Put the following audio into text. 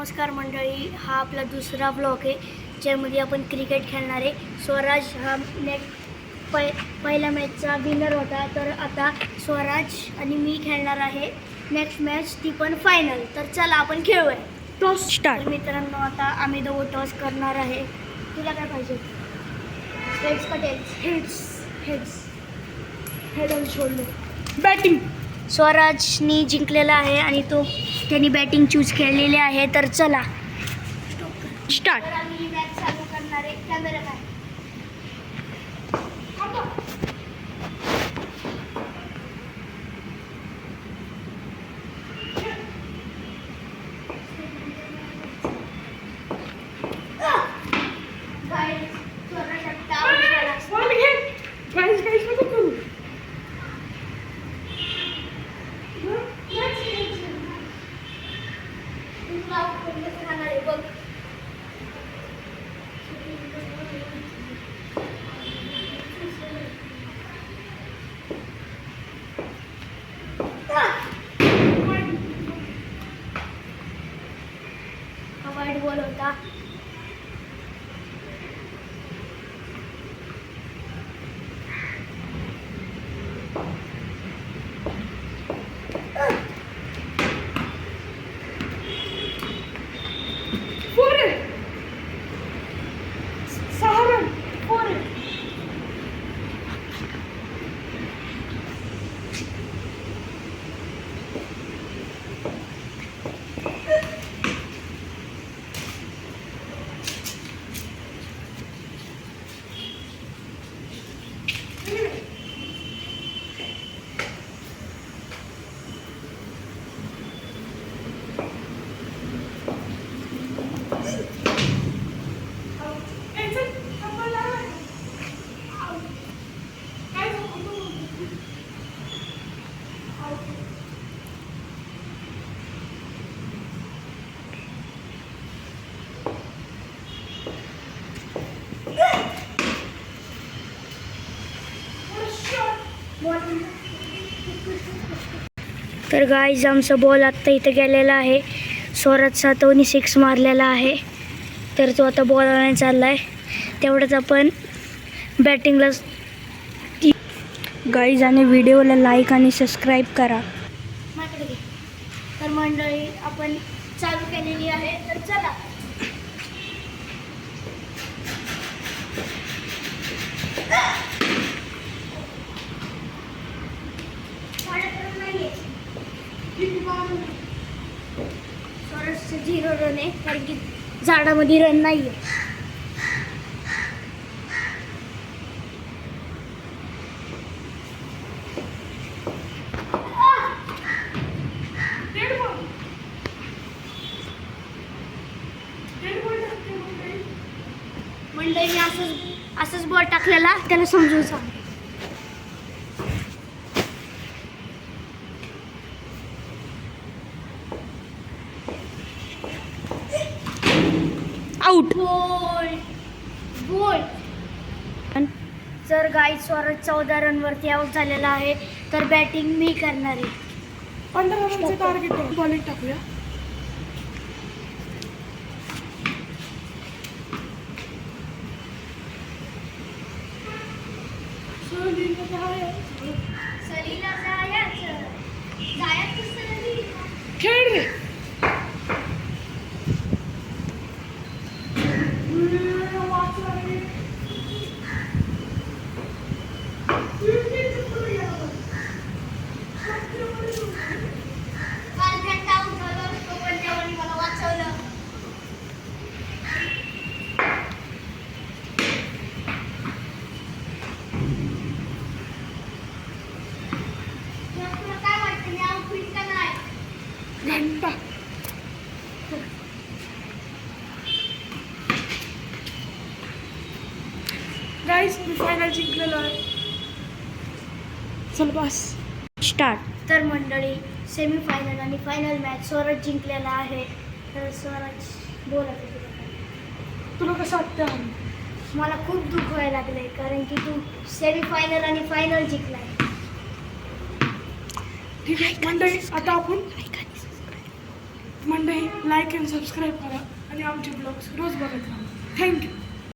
नमस्कार मंडळी, हा आपला दुसरा ब्लॉग आहे ज्यामध्ये आपण क्रिकेट खेळणार आहे. स्वराज हा पहिल्या मॅचचा विनर होता, तर आता स्वराज आणि मी खेळणार आहे नेक्स्ट मॅच, ती पण फायनल. तर चला आपण खेळूया. Toss start. मित्रांनो, आता आम्ही दोघं टॉस करणार आहे. तुला काय पाहिजे? हेड्स का tails? Heads. Head on shoulder. Batting. स्वराजनी जिंकलेला आहे आणि त्यांनी बॅटिंग चूज केलेली आहे. तर चला स्टार्ट. तर आम्ही मॅच चालू करणार आहे. कॅमेरा काय वाईट बॉल होता. तर गाईज, आमचा बॉल आत्ता इथे गेलेला आहे. स्वराजचा तोनी 6 मारलेला आहे. तर तो आता बॉल आणायला चालला आहे. तेवढंच आपण बॅटिंगला. गाईज, आणि व्हिडिओला लाईक आणि सबस्क्राईब करा. तर मंडळी, आपण चालू केलेली आहे. तर चला स्वराजचं 0 रन आहे, कारण की झाडामध्ये रन नाही आहे. मंडळी, असंच बॉल टाकलेला, त्याला समजून सांग. आउट. गोल. जर गाई स्वराज 14 रनवरती आउट झालेला आहे, तर बॅटिंग मी करणार आहे. 15 रनचे टार्गेट आहे. बॉलिंग टाकूया. खेळ रे. घंटा. गाईस, मी फायनल जिंकलेलो आहे. चल बस स्टार्ट. तर मंडळी, सेमी फायनल आणि फायनल मॅच स्वराज जिंकलेला आहे. तर स्वराज, बोला तुला कसं वाटतं? मला खूप दुःख व्हायला लागलंय, कारण की तू सेमी फायनल आणि फायनल जिंकलाय. ठीक आहे मंडळी, आता आपण मंडळी लाईक अँड सबस्क्राईब करा आणि आमचे ब्लॉग्स रोज बघत राहा. थँक्यू.